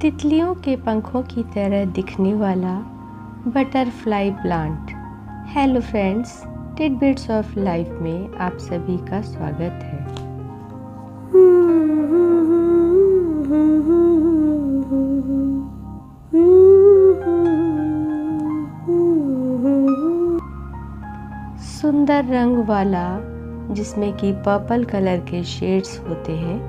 तितलियों के पंखों की तरह दिखने वाला butterfly plant. Hello friends, titbits of life में आप सभी का स्वागत है। सुंदर रंग वाला, जिसमें कि पर्पल कलर के शेड्स होते हैं,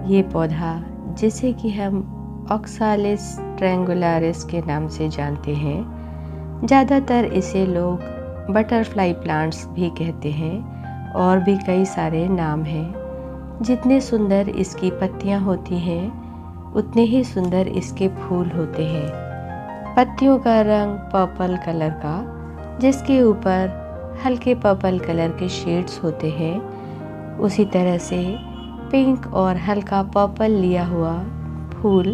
ये पौधा जिसे कि हम ऑक्सालिस ट्रायंगुलारिस के नाम से जानते हैं। ज़्यादातर इसे लोग बटरफ्लाई प्लांट्स भी कहते हैं और भी कई सारे नाम हैं। जितने सुंदर इसकी पत्तियां होती हैं उतने ही सुंदर इसके फूल होते हैं। पत्तियों का रंग पर्पल कलर का, जिसके ऊपर हल्के पर्पल कलर के शेड्स होते हैं, उसी तरह से पिंक और हल्का पर्पल लिया हुआ फूल,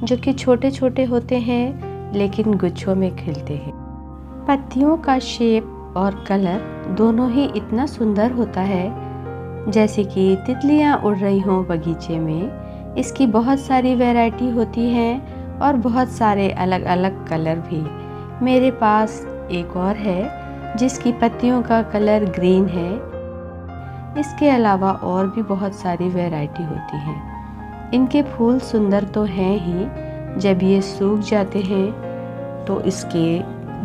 जो कि छोटे छोटे होते हैं लेकिन गुच्छों में खिलते हैं। पत्तियों का शेप और कलर दोनों ही इतना सुंदर होता है जैसे कि तितलियां उड़ रही हों बगीचे में। इसकी बहुत सारी वैरायटी होती हैं और बहुत सारे अलग अलग कलर भी। मेरे पास एक और है जिसकी पत्तियों का कलर ग्रीन है। इसके अलावा और भी बहुत सारी वैरायटी होती हैं। इनके फूल सुंदर तो हैं ही, जब ये सूख जाते हैं तो इसके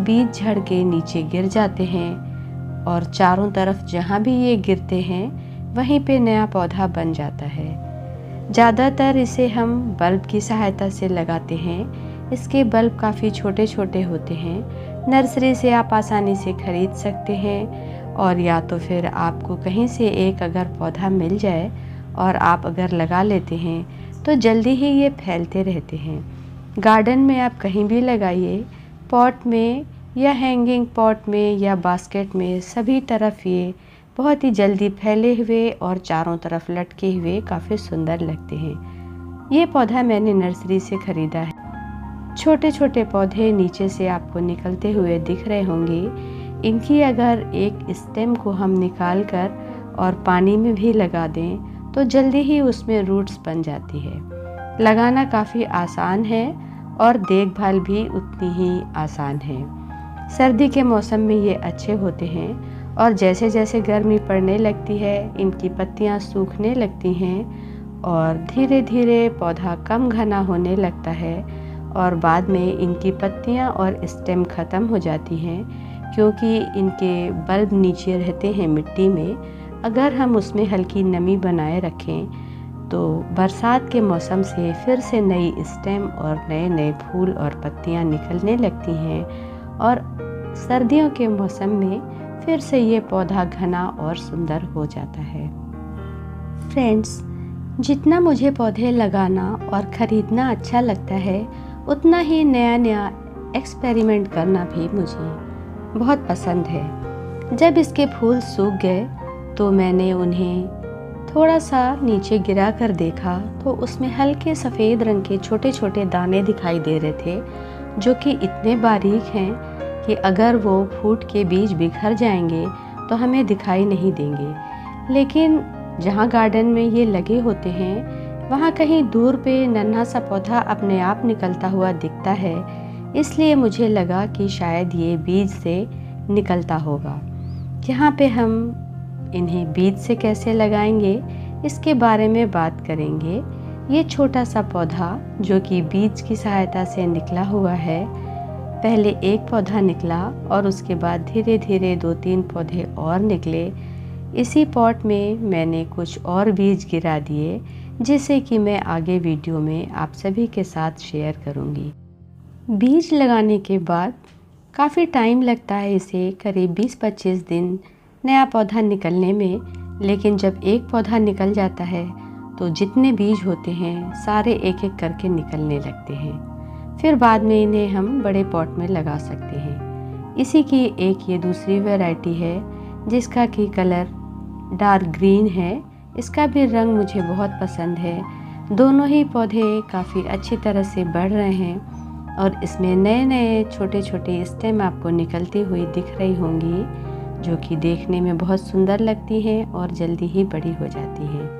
बीज झड़ के नीचे गिर जाते हैं और चारों तरफ जहाँ भी ये गिरते हैं वहीं पे नया पौधा बन जाता है। ज़्यादातर इसे हम बल्ब की सहायता से लगाते हैं। इसके बल्ब काफ़ी छोटे छोटे होते हैं। नर्सरी से आप आसानी से ख़रीद सकते हैं, और या तो फिर आपको कहीं से एक अगर पौधा मिल जाए और आप अगर लगा लेते हैं तो जल्दी ही ये फैलते रहते हैं। गार्डन में आप कहीं भी लगाइए, पॉट में या हैंगिंग पॉट में या बास्केट में, सभी तरफ ये बहुत ही जल्दी फैले हुए और चारों तरफ लटके हुए काफ़ी सुंदर लगते हैं। ये पौधा मैंने नर्सरी से ख़रीदा है। छोटे छोटे पौधे नीचे से आपको निकलते हुए दिख रहे होंगे। इनकी अगर एक स्टेम को हम निकाल कर और पानी में भी लगा दें तो जल्दी ही उसमें रूट्स बन जाती है। लगाना काफ़ी आसान है और देखभाल भी उतनी ही आसान है। सर्दी के मौसम में ये अच्छे होते हैं और जैसे जैसे गर्मी पड़ने लगती है इनकी पत्तियां सूखने लगती हैं और धीरे धीरे पौधा कम घना होने लगता है और बाद में इनकी पत्तियां और स्टेम ख़त्म हो जाती हैं, क्योंकि इनके बल्ब नीचे रहते हैं मिट्टी में। अगर हम उसमें हल्की नमी बनाए रखें तो बरसात के मौसम से फिर से नई स्टेम और नए नए फूल और पत्तियां निकलने लगती हैं और सर्दियों के मौसम में फिर से ये पौधा घना और सुंदर हो जाता है। फ्रेंड्स, जितना मुझे पौधे लगाना और ख़रीदना अच्छा लगता है, उतना ही नया नया एक्सपेरिमेंट करना भी मुझे बहुत पसंद है। जब इसके फूल सूख गए तो मैंने उन्हें थोड़ा सा नीचे गिरा कर देखा तो उसमें हल्के सफ़ेद रंग के छोटे छोटे दाने दिखाई दे रहे थे, जो कि इतने बारीक हैं कि अगर वो फूट के बीज बिखर जाएंगे तो हमें दिखाई नहीं देंगे। लेकिन जहाँ गार्डन में ये लगे होते हैं वहाँ कहीं दूर पे नन्हा सा पौधा अपने आप निकलता हुआ दिखता है, इसलिए मुझे लगा कि शायद ये बीज से निकलता होगा। यहाँ पे हम इन्हें बीज से कैसे लगाएंगे इसके बारे में बात करेंगे। ये छोटा सा पौधा जो कि बीज की सहायता से निकला हुआ है, पहले एक पौधा निकला और उसके बाद धीरे धीरे 2-3 पौधे और निकले। इसी पॉट में मैंने कुछ और बीज गिरा दिए, जिसे कि मैं आगे वीडियो में आप सभी के साथ शेयर करूँगी। बीज लगाने के बाद काफ़ी टाइम लगता है इसे, करीब 20-25 दिन नया पौधा निकलने में। लेकिन जब एक पौधा निकल जाता है तो जितने बीज होते हैं सारे एक एक करके निकलने लगते हैं। फिर बाद में इन्हें हम बड़े पॉट में लगा सकते हैं। इसी की एक ये दूसरी वैरायटी है जिसका कि कलर डार्क ग्रीन है। इसका भी रंग मुझे बहुत पसंद है। दोनों ही पौधे काफ़ी अच्छी तरह से बढ़ रहे हैं और इसमें नए नए छोटे छोटे स्टेम आपको निकलती हुई दिख रही होंगी, जो कि देखने में बहुत सुंदर लगती हैं और जल्दी ही बड़ी हो जाती हैं।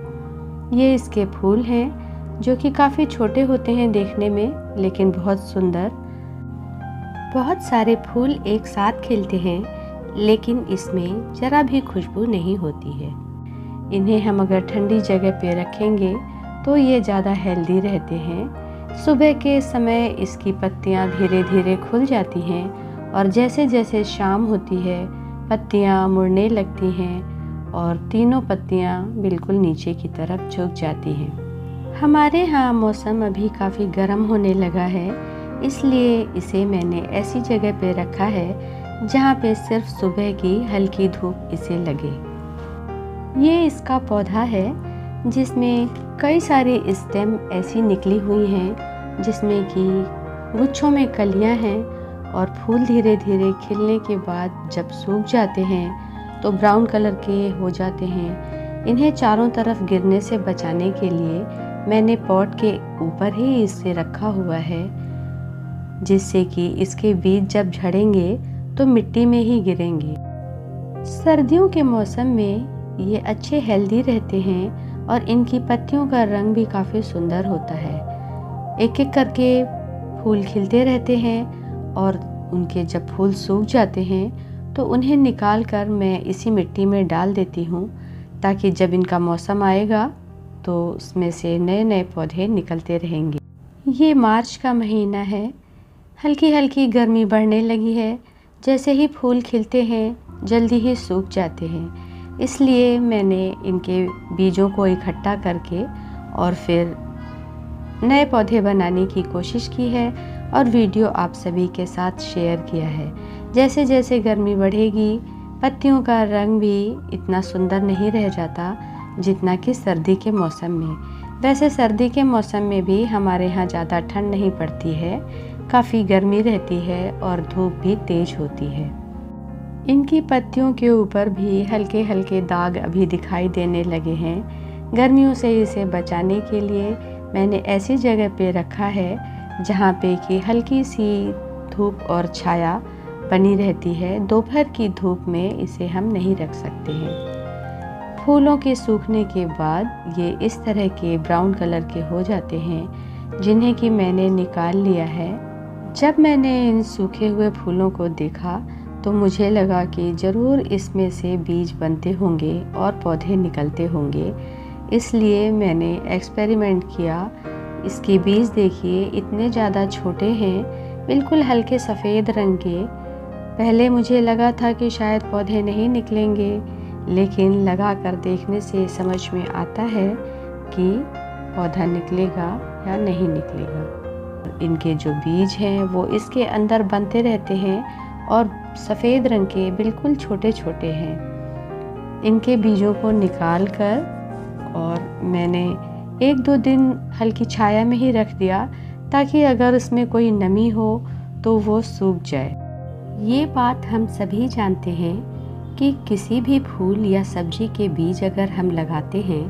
ये इसके फूल हैं जो कि काफ़ी छोटे होते हैं देखने में, लेकिन बहुत सुंदर। बहुत सारे फूल एक साथ खिलते हैं, लेकिन इसमें ज़रा भी खुशबू नहीं होती है। इन्हें हम अगर ठंडी जगह पे रखेंगे तो ये ज़्यादा हेल्दी रहते हैं। सुबह के समय इसकी पत्तियाँ धीरे धीरे खुल जाती हैं और जैसे जैसे शाम होती है पत्तियाँ मुड़ने लगती हैं और तीनों पत्तियाँ बिल्कुल नीचे की तरफ झुक जाती हैं। हमारे यहाँ मौसम अभी काफ़ी गर्म होने लगा है, इसलिए इसे मैंने ऐसी जगह पे रखा है जहाँ पे सिर्फ सुबह की हल्की धूप इसे लगे। ये इसका पौधा है जिसमें कई सारी स्टेम ऐसी निकली हुई हैं जिसमें कि गुच्छों में कलियां हैं और फूल धीरे धीरे खिलने के बाद जब सूख जाते हैं तो ब्राउन कलर के हो जाते हैं। इन्हें चारों तरफ गिरने से बचाने के लिए मैंने पॉट के ऊपर ही इसे रखा हुआ है, जिससे कि इसके बीज जब झड़ेंगे तो मिट्टी में ही गिरेंगे। सर्दियों के मौसम में ये अच्छे हेल्दी रहते हैं और इनकी पत्तियों का रंग भी काफ़ी सुंदर होता है। एक एक करके फूल खिलते रहते हैं और उनके जब फूल सूख जाते हैं तो उन्हें निकाल कर मैं इसी मिट्टी में डाल देती हूँ, ताकि जब इनका मौसम आएगा तो उसमें से नए नए पौधे निकलते रहेंगे। ये मार्च का महीना है, हल्की हल्की गर्मी बढ़ने लगी है। जैसे ही फूल खिलते हैं जल्दी ही सूख जाते हैं, इसलिए मैंने इनके बीजों को इकट्ठा करके और फिर नए पौधे बनाने की कोशिश की है और वीडियो आप सभी के साथ शेयर किया है। जैसे जैसे गर्मी बढ़ेगी पत्तियों का रंग भी इतना सुंदर नहीं रह जाता जितना कि सर्दी के मौसम में। वैसे सर्दी के मौसम में भी हमारे यहाँ ज़्यादा ठंड नहीं पड़ती है, काफ़ी गर्मी रहती है और धूप भी तेज होती है। इनकी पत्तियों के ऊपर भी हल्के हल्के दाग अभी दिखाई देने लगे हैं। गर्मियों से इसे बचाने के लिए मैंने ऐसी जगह पे रखा है जहाँ पे कि हल्की सी धूप और छाया बनी रहती है। दोपहर की धूप में इसे हम नहीं रख सकते हैं। फूलों के सूखने के बाद ये इस तरह के ब्राउन कलर के हो जाते हैं, जिन्हें कि मैंने निकाल लिया है। जब मैंने इन सूखे हुए फूलों को देखा तो मुझे लगा कि ज़रूर इसमें से बीज बनते होंगे और पौधे निकलते होंगे, इसलिए मैंने एक्सपेरिमेंट किया। इसके बीज देखिए इतने ज़्यादा छोटे हैं, बिल्कुल हल्के सफ़ेद रंग के। पहले मुझे लगा था कि शायद पौधे नहीं निकलेंगे, लेकिन लगा कर देखने से समझ में आता है कि पौधा निकलेगा या नहीं निकलेगा। इनके जो बीज हैं वो इसके अंदर बनते रहते हैं और सफ़ेद रंग के बिल्कुल छोटे छोटे हैं। इनके बीजों को निकाल कर और मैंने 1-2 दिन हल्की छाया में ही रख दिया, ताकि अगर इसमें कोई नमी हो तो वो सूख जाए। ये बात हम सभी जानते हैं कि किसी भी फूल या सब्जी के बीज अगर हम लगाते हैं,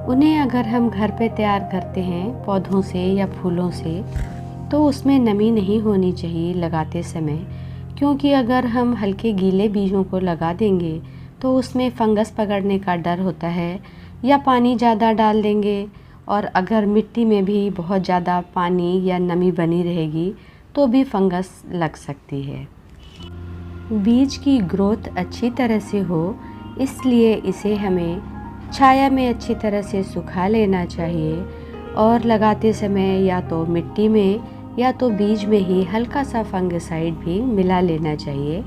उन्हें अगर हम घर पे तैयार करते हैं पौधों से या फूलों से, तो उसमें नमी नहीं होनी चाहिए लगाते समय, क्योंकि अगर हम हल्के गीले बीजों को लगा देंगे तो उसमें फंगस पकड़ने का डर होता है, या पानी ज़्यादा डाल देंगे और अगर मिट्टी में भी बहुत ज़्यादा पानी या नमी बनी रहेगी तो भी फंगस लग सकती है। बीज की ग्रोथ अच्छी तरह से हो, इसलिए इसे हमें छाया में अच्छी तरह से सुखा लेना चाहिए और लगाते समय या तो मिट्टी में या तो बीज में ही हल्का सा फंगिसाइड भी मिला लेना चाहिए,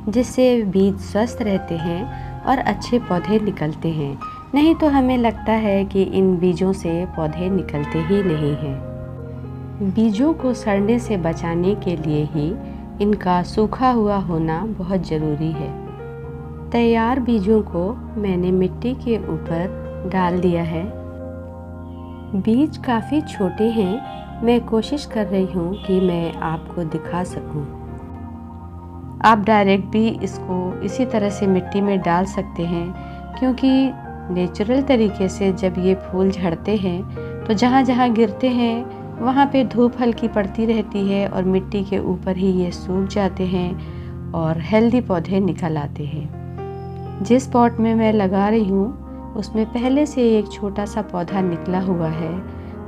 जिससे बीज स्वस्थ रहते हैं और अच्छे पौधे निकलते हैं। नहीं तो हमें लगता है कि इन बीजों से पौधे निकलते ही नहीं हैं। बीजों को सड़ने से बचाने के लिए ही इनका सूखा हुआ होना बहुत ज़रूरी है। तैयार बीजों को मैंने मिट्टी के ऊपर डाल दिया है। बीज काफ़ी छोटे हैं, मैं कोशिश कर रही हूँ कि मैं आपको दिखा सकूँ। आप डायरेक्ट भी इसको इसी तरह से मिट्टी में डाल सकते हैं, क्योंकि नेचुरल तरीके से जब ये फूल झड़ते हैं तो जहाँ जहाँ गिरते हैं वहाँ पे धूप हल्की पड़ती रहती है और मिट्टी के ऊपर ही ये सूख जाते हैं और हेल्दी पौधे निकल आते हैं। जिस पॉट में मैं लगा रही हूँ उसमें पहले से एक छोटा सा पौधा निकला हुआ है,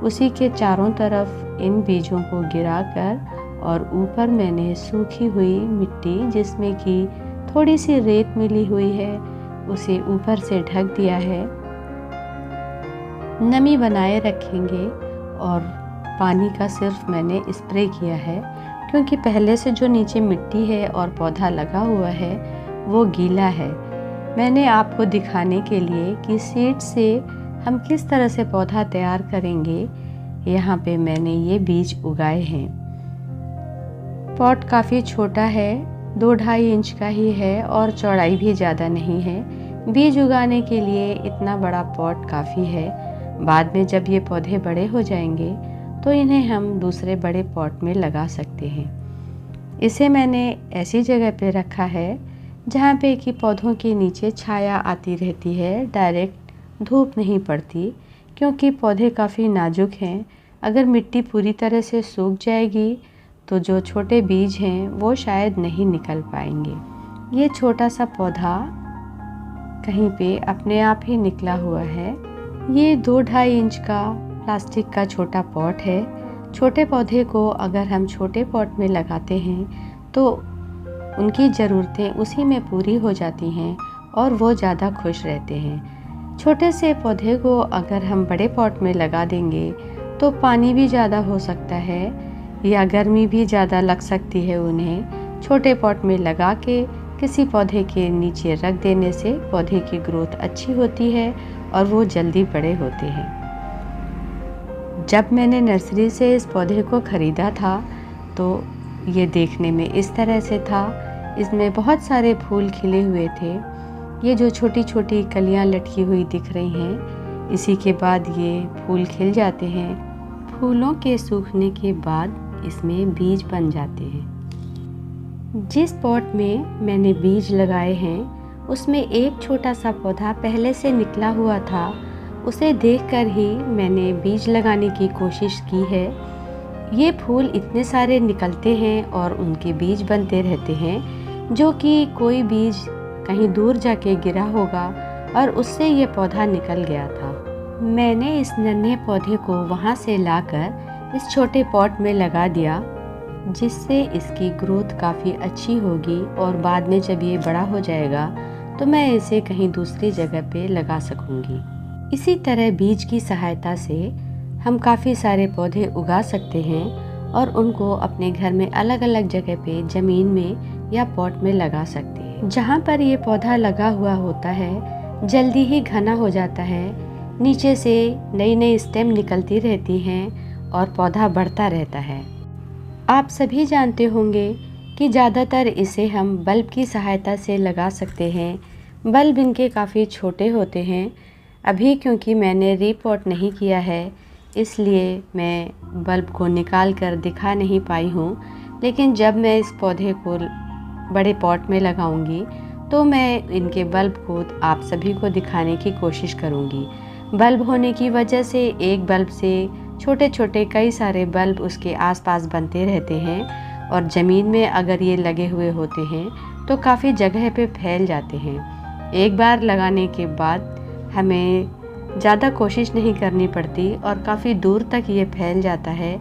उसी के चारों तरफ इन बीजों को गिराकर और ऊपर मैंने सूखी हुई मिट्टी जिसमें कि थोड़ी सी रेत मिली हुई है उसे ऊपर से ढक दिया है। नमी बनाए रखेंगे और पानी का सिर्फ मैंने स्प्रे किया है क्योंकि पहले से जो नीचे मिट्टी है और पौधा लगा हुआ है वो गीला है। मैंने आपको दिखाने के लिए कि सीड से हम किस तरह से पौधा तैयार करेंगे, यहाँ पे मैंने ये बीज उगाए हैं। पॉट काफ़ी छोटा है, 2-2.5 इंच का ही है और चौड़ाई भी ज़्यादा नहीं है। बीज उगाने के लिए इतना बड़ा पॉट काफ़ी है। बाद में जब ये पौधे बड़े हो जाएंगे तो इन्हें हम दूसरे बड़े पॉट में लगा सकते हैं। इसे मैंने ऐसी जगह पे रखा है जहाँ पे कि पौधों के नीचे छाया आती रहती है, डायरेक्ट धूप नहीं पड़ती क्योंकि पौधे काफ़ी नाजुक हैं। अगर मिट्टी पूरी तरह से सूख जाएगी तो जो छोटे बीज हैं वो शायद नहीं निकल पाएंगे। ये छोटा सा पौधा कहीं पे अपने आप ही निकला हुआ है। ये 2-2.5 इंच का प्लास्टिक का छोटा पॉट है। छोटे पौधे को अगर हम छोटे पॉट में लगाते हैं तो उनकी ज़रूरतें उसी में पूरी हो जाती हैं और वो ज़्यादा खुश रहते हैं। छोटे से पौधे को अगर हम बड़े पॉट में लगा देंगे तो पानी भी ज़्यादा हो सकता है या गर्मी भी ज़्यादा लग सकती है उन्हें। छोटे पॉट में लगा के किसी पौधे के नीचे रख देने से पौधे की ग्रोथ अच्छी होती है और वो जल्दी बड़े होते हैं। जब मैंने नर्सरी से इस पौधे को ख़रीदा था तो ये देखने में इस तरह से था। इसमें बहुत सारे फूल खिले हुए थे। ये जो छोटी छोटी कलियां लटकी हुई दिख रही हैं, इसी के बाद ये फूल खिल जाते हैं। फूलों के सूखने के बाद इसमें बीज बन जाते हैं। जिस पॉट में मैंने बीज लगाए हैं उसमें एक छोटा सा पौधा पहले से निकला हुआ था। उसे देखकर ही मैंने बीज लगाने की कोशिश की है। ये फूल इतने सारे निकलते हैं और उनके बीज बनते रहते हैं जो कि कोई बीज कहीं दूर जाके गिरा होगा और उससे ये पौधा निकल गया था। मैंने इस नन्हे पौधे को वहाँ से लाकर इस छोटे पॉट में लगा दिया जिससे इसकी ग्रोथ काफ़ी अच्छी होगी और बाद में जब ये बड़ा हो जाएगा तो मैं इसे कहीं दूसरी जगह पे लगा सकूँगी। इसी तरह बीज की सहायता से हम काफ़ी सारे पौधे उगा सकते हैं और उनको अपने घर में अलग अलग जगह पे ज़मीन में या पॉट में लगा सकते हैं। जहाँ पर ये पौधा लगा हुआ होता है जल्दी ही घना हो जाता है, नीचे से नई नई स्टेम निकलती रहती हैं और पौधा बढ़ता रहता है। आप सभी जानते होंगे कि ज़्यादातर इसे हम बल्ब की सहायता से लगा सकते हैं। बल्ब इनके काफ़ी छोटे होते हैं। अभी क्योंकि मैंने रीपॉट नहीं किया है इसलिए मैं बल्ब को निकाल कर दिखा नहीं पाई हूँ, लेकिन जब मैं इस पौधे को बड़े पॉट में लगाऊंगी तो मैं इनके बल्ब को आप सभी को दिखाने की कोशिश करूँगी। बल्ब होने की वजह से एक बल्ब से छोटे छोटे कई सारे बल्ब उसके आसपास बनते रहते हैं और ज़मीन में अगर ये लगे हुए होते हैं तो काफ़ी जगह पे फैल जाते हैं। एक बार लगाने के बाद हमें ज़्यादा कोशिश नहीं करनी पड़ती और काफ़ी दूर तक ये फैल जाता है।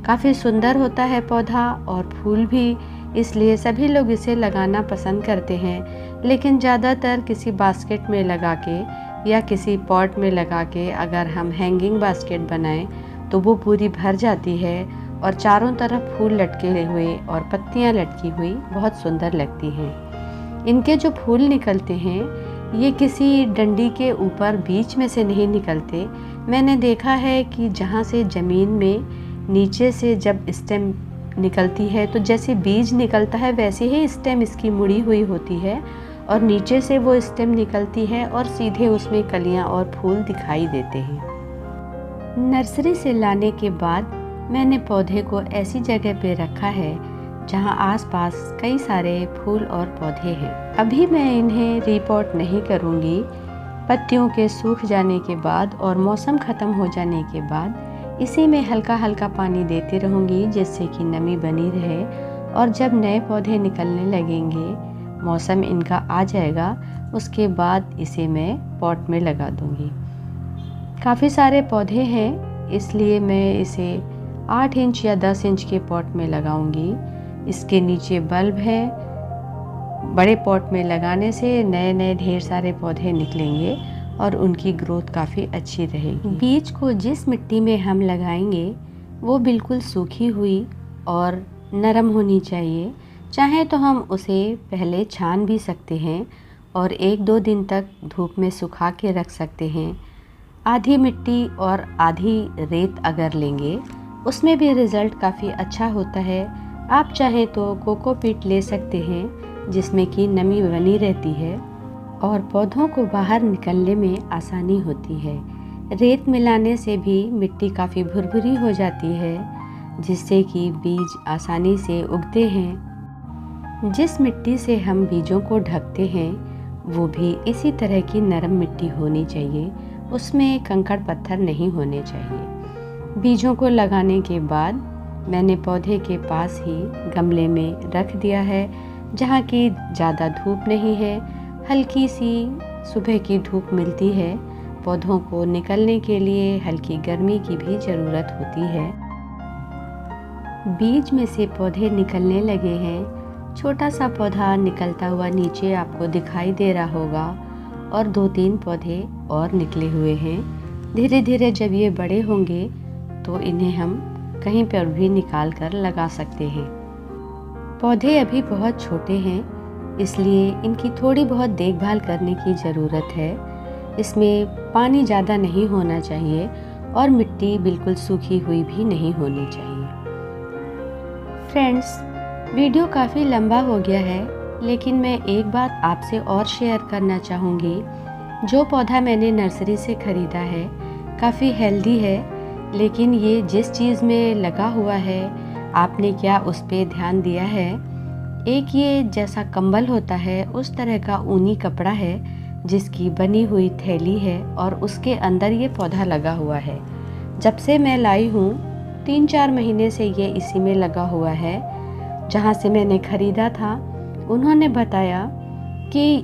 काफ़ी सुंदर होता है पौधा और फूल भी, इसलिए सभी लोग इसे लगाना पसंद करते हैं। लेकिन ज़्यादातर किसी बास्केट में लगा के या किसी पॉट में लगा के अगर हम हैंगिंग बास्केट बनाएं तो वो पूरी भर जाती है और चारों तरफ फूल लटके हुए और पत्तियां लटकी हुई बहुत सुंदर लगती हैं। इनके जो फूल निकलते हैं ये किसी डंडी के ऊपर बीच में से नहीं निकलते। मैंने देखा है कि जहाँ से ज़मीन में नीचे से जब स्टेम निकलती है तो जैसे बीज निकलता है वैसे ही स्टेम इसकी मुड़ी हुई होती है और नीचे से वो स्टेम निकलती है और सीधे उसमें कलियाँ और फूल दिखाई देते हैं। नर्सरी से लाने के बाद मैंने पौधे को ऐसी जगह पे रखा है जहाँ आसपास कई सारे फूल और पौधे हैं। अभी मैं इन्हें रीपॉट नहीं करूँगी। पत्तियों के सूख जाने के बाद और मौसम ख़त्म हो जाने के बाद इसी में हल्का हल्का पानी देती रहूँगी जिससे कि नमी बनी रहे और जब नए पौधे निकलने लगेंगे, मौसम इनका आ जाएगा, उसके बाद इसे मैं पॉट में लगा दूँगी। काफ़ी सारे पौधे हैं इसलिए मैं इसे 8 इंच या 10 इंच के पॉट में लगाऊंगी। इसके नीचे बल्ब है। बड़े पॉट में लगाने से नए नए ढेर सारे पौधे निकलेंगे और उनकी ग्रोथ काफ़ी अच्छी रहेगी। बीज को जिस मिट्टी में हम लगाएंगे वो बिल्कुल सूखी हुई और नरम होनी चाहिए। चाहे तो हम उसे पहले छान भी सकते हैं और 1-2 दिन तक धूप में सुखा के रख सकते हैं। आधी मिट्टी और आधी रेत अगर लेंगे उसमें भी रिज़ल्ट काफ़ी अच्छा होता है। आप चाहें तो कोकोपीट ले सकते हैं जिसमें कि नमी बनी रहती है और पौधों को बाहर निकलने में आसानी होती है। रेत मिलाने से भी मिट्टी काफ़ी भुरभुरी हो जाती है जिससे कि बीज आसानी से उगते हैं। जिस मिट्टी से हम बीजों को ढकते हैं वो भी इसी तरह की नरम मिट्टी होनी चाहिए, उसमें कंकड़ पत्थर नहीं होने चाहिए। बीजों को लगाने के बाद मैंने पौधे के पास ही गमले में रख दिया है जहाँ की ज़्यादा धूप नहीं है। हल्की सी सुबह की धूप मिलती है। पौधों को निकलने के लिए हल्की गर्मी की भी ज़रूरत होती है। बीज में से पौधे निकलने लगे हैं। छोटा सा पौधा निकलता हुआ नीचे आपको दिखाई दे रहा होगा और 2-3 पौधे और निकले हुए हैं। धीरे धीरे जब ये बड़े होंगे तो इन्हें हम कहीं पर भी निकाल कर लगा सकते हैं। पौधे अभी बहुत छोटे हैं इसलिए इनकी थोड़ी बहुत देखभाल करने की ज़रूरत है। इसमें पानी ज़्यादा नहीं होना चाहिए और मिट्टी बिल्कुल सूखी हुई भी नहीं होनी चाहिए। फ्रेंड्स, वीडियो काफ़ी लंबा हो गया है लेकिन मैं एक बात आपसे और शेयर करना चाहूँगी। जो पौधा मैंने नर्सरी से ख़रीदा है काफ़ी हेल्दी है, लेकिन ये जिस चीज़ में लगा हुआ है आपने क्या उस पर ध्यान दिया है? एक ये जैसा कंबल होता है उस तरह का ऊनी कपड़ा है जिसकी बनी हुई थैली है और उसके अंदर ये पौधा लगा हुआ है। जब से मैं लाई हूँ 3-4 महीने से ये इसी में लगा हुआ है। जहाँ से मैंने ख़रीदा था उन्होंने बताया कि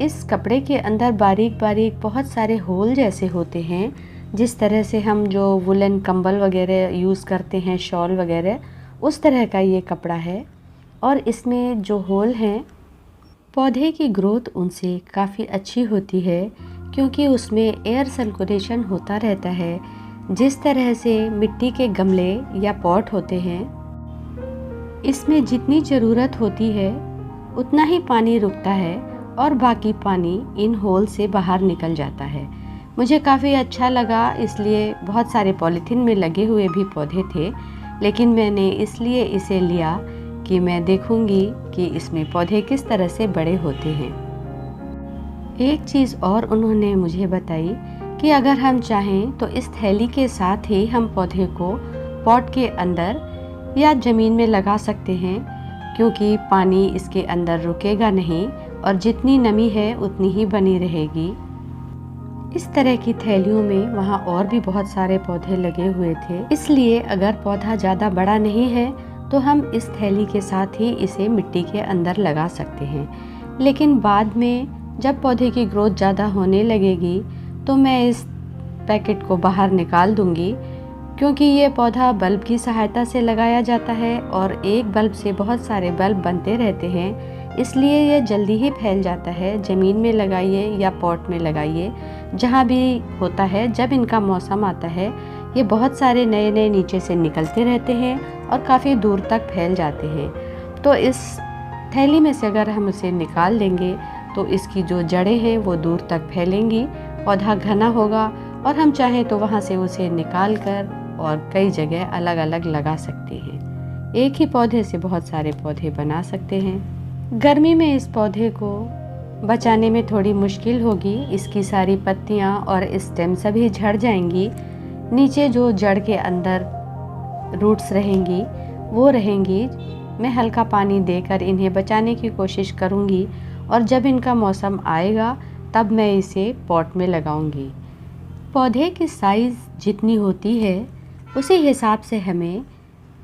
इस कपड़े के अंदर बारीक बारीक बहुत सारे होल जैसे होते हैं, जिस तरह से हम जो वुलन कंबल वगैरह यूज़ करते हैं, शॉल वगैरह, उस तरह का ये कपड़ा है। और इसमें जो होल हैं पौधे की ग्रोथ उनसे काफ़ी अच्छी होती है क्योंकि उसमें एयर सर्कुलेशन होता रहता है। जिस तरह से मिट्टी के गमले या पॉट होते हैं इसमें जितनी ज़रूरत होती है उतना ही पानी रुकता है और बाकी पानी इन होल से बाहर निकल जाता है। मुझे काफ़ी अच्छा लगा, इसलिए बहुत सारे पॉलीथीन में लगे हुए भी पौधे थे, लेकिन मैंने इसलिए इसे लिया कि मैं देखूंगी कि इसमें पौधे किस तरह से बड़े होते हैं। एक चीज़ और उन्होंने मुझे बताई कि अगर हम चाहें तो इस थैली के साथ ही हम पौधे को पॉट के अंदर या ज़मीन में लगा सकते हैं क्योंकि पानी इसके अंदर रुकेगा नहीं और जितनी नमी है उतनी ही बनी रहेगी। इस तरह की थैलियों में वहाँ और भी बहुत सारे पौधे लगे हुए थे, इसलिए अगर पौधा ज़्यादा बड़ा नहीं है तो हम इस थैली के साथ ही इसे मिट्टी के अंदर लगा सकते हैं। लेकिन बाद में जब पौधे की ग्रोथ ज़्यादा होने लगेगी तो मैं इस पैकेट को बाहर निकाल दूंगी क्योंकि ये पौधा बल्ब की सहायता से लगाया जाता है और एक बल्ब से बहुत सारे बल्ब बनते रहते हैं, इसलिए ये जल्दी ही फैल जाता है। ज़मीन में लगाइए या पॉट में लगाइए, जहाँ भी होता है। जब इनका मौसम आता है ये बहुत सारे नए नए नीचे से निकलते रहते हैं और काफ़ी दूर तक फैल जाते हैं। तो इस थैली में से अगर हम उसे निकाल देंगे तो इसकी जो जड़ें हैं वो दूर तक फैलेंगी, पौधा घना होगा और हम चाहें तो वहाँ से उसे निकाल कर और कई जगह अलग अलग लगा सकते हैं। एक ही पौधे से बहुत सारे पौधे बना सकते हैं। गर्मी में इस पौधे को बचाने में थोड़ी मुश्किल होगी, इसकी सारी पत्तियाँ और स्टेम सभी झड़ जाएंगी। नीचे जो जड़ के अंदर रूट्स रहेंगी वो रहेंगी। मैं हल्का पानी देकर इन्हें बचाने की कोशिश करूँगी और जब इनका मौसम आएगा तब मैं इसे पॉट में लगाऊंगी। पौधे की साइज़ जितनी होती है उसी हिसाब से हमें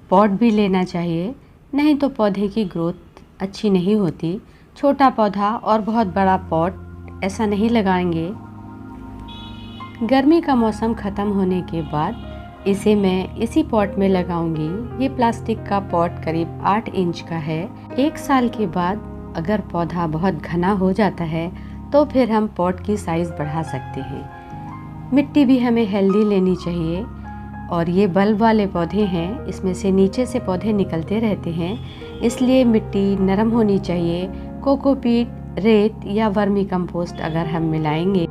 पॉट भी लेना चाहिए, नहीं तो पौधे की ग्रोथ अच्छी नहीं होती। छोटा पौधा और बहुत बड़ा पॉट ऐसा नहीं लगाएंगे। गर्मी का मौसम ख़त्म होने के बाद इसे मैं इसी पॉट में लगाऊंगी। ये प्लास्टिक का पॉट करीब 8 इंच का है। 1 साल के बाद अगर पौधा बहुत घना हो जाता है तो फिर हम पॉट की साइज़ बढ़ा सकते हैं। मिट्टी भी हमें हेल्दी लेनी चाहिए। और ये बल्ब वाले पौधे हैं, इसमें से नीचे से पौधे निकलते रहते हैं, इसलिए मिट्टी नरम होनी चाहिए। कोकोपीट, रेत या वर्मी कंपोस्ट अगर हम मिलाएंगे,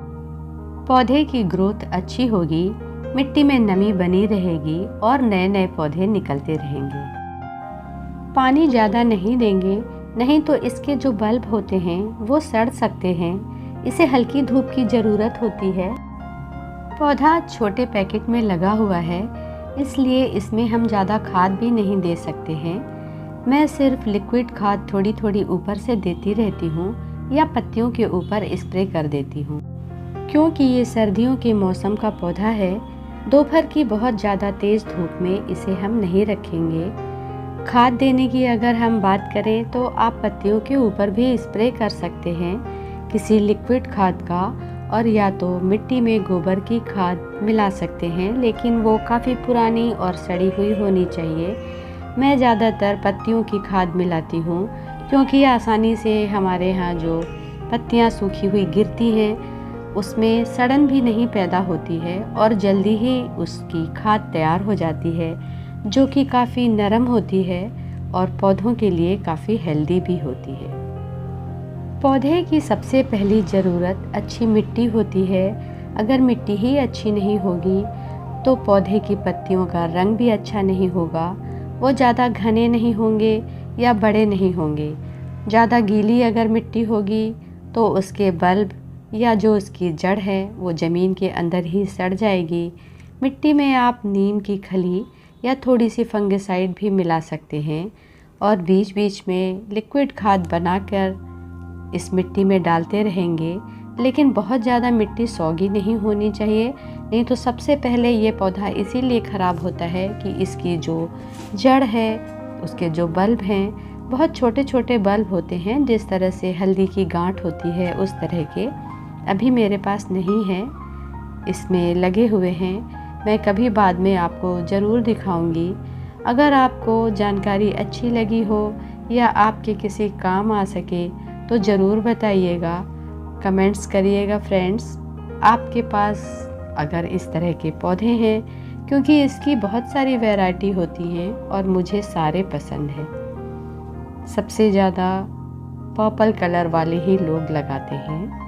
पौधे की ग्रोथ अच्छी होगी, मिट्टी में नमी बनी रहेगी और नए नए पौधे निकलते रहेंगे। पानी ज़्यादा नहीं देंगे, नहीं तो इसके जो बल्ब होते हैं वो सड़ सकते हैं। इसे हल्की धूप की ज़रूरत होती है। पौधा छोटे पैकेट में लगा हुआ है, इसलिए इसमें हम ज़्यादा खाद भी नहीं दे सकते हैं। मैं सिर्फ लिक्विड खाद थोड़ी थोड़ी ऊपर से देती रहती हूँ या पत्तियों के ऊपर स्प्रे कर देती हूँ। क्योंकि ये सर्दियों के मौसम का पौधा है, दोपहर की बहुत ज़्यादा तेज़ धूप में इसे हम नहीं रखेंगे। खाद देने की अगर हम बात करें तो आप पत्तियों के ऊपर भी स्प्रे कर सकते हैं किसी लिक्विड खाद का, और या तो मिट्टी में गोबर की खाद मिला सकते हैं, लेकिन वो काफ़ी पुरानी और सड़ी हुई होनी चाहिए। मैं ज़्यादातर पत्तियों की खाद मिलाती हूँ, क्योंकि आसानी से हमारे यहाँ जो पत्तियाँ सूखी हुई गिरती हैं उसमें सड़न भी नहीं पैदा होती है और जल्दी ही उसकी खाद तैयार हो जाती है, जो कि काफ़ी नरम होती है और पौधों के लिए काफ़ी हेल्दी भी होती है। पौधे की सबसे पहली ज़रूरत अच्छी मिट्टी होती है। अगर मिट्टी ही अच्छी नहीं होगी तो पौधे की पत्तियों का रंग भी अच्छा नहीं होगा, वो ज़्यादा घने नहीं होंगे या बड़े नहीं होंगे। ज़्यादा गीली अगर मिट्टी होगी तो उसके बल्ब या जो उसकी जड़ है वो ज़मीन के अंदर ही सड़ जाएगी। मिट्टी में आप नीम की खली या थोड़ी सी फंगिसाइड भी मिला सकते हैं और बीच बीच में लिक्विड खाद बनाकर इस मिट्टी में डालते रहेंगे। लेकिन बहुत ज़्यादा मिट्टी सौगी नहीं होनी चाहिए, नहीं तो सबसे पहले ये पौधा इसीलिए ख़राब होता है कि इसकी जो जड़ है, उसके जो बल्ब हैं, बहुत छोटे छोटे बल्ब होते हैं, जिस तरह से हल्दी की गांठ होती है उस तरह के। अभी मेरे पास नहीं है, इसमें लगे हुए हैं। मैं कभी बाद में आपको ज़रूर दिखाऊंगी। अगर आपको जानकारी अच्छी लगी हो या आपके किसी काम आ सके तो ज़रूर बताइएगा, कमेंट्स करिएगा फ्रेंड्स। आपके पास अगर इस तरह के पौधे हैं, क्योंकि इसकी बहुत सारी वैरायटी होती हैं और मुझे सारे पसंद हैं। सबसे ज़्यादा पर्पल कलर वाले ही लोग लगाते हैं।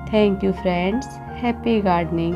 Thank you friends, happy gardening.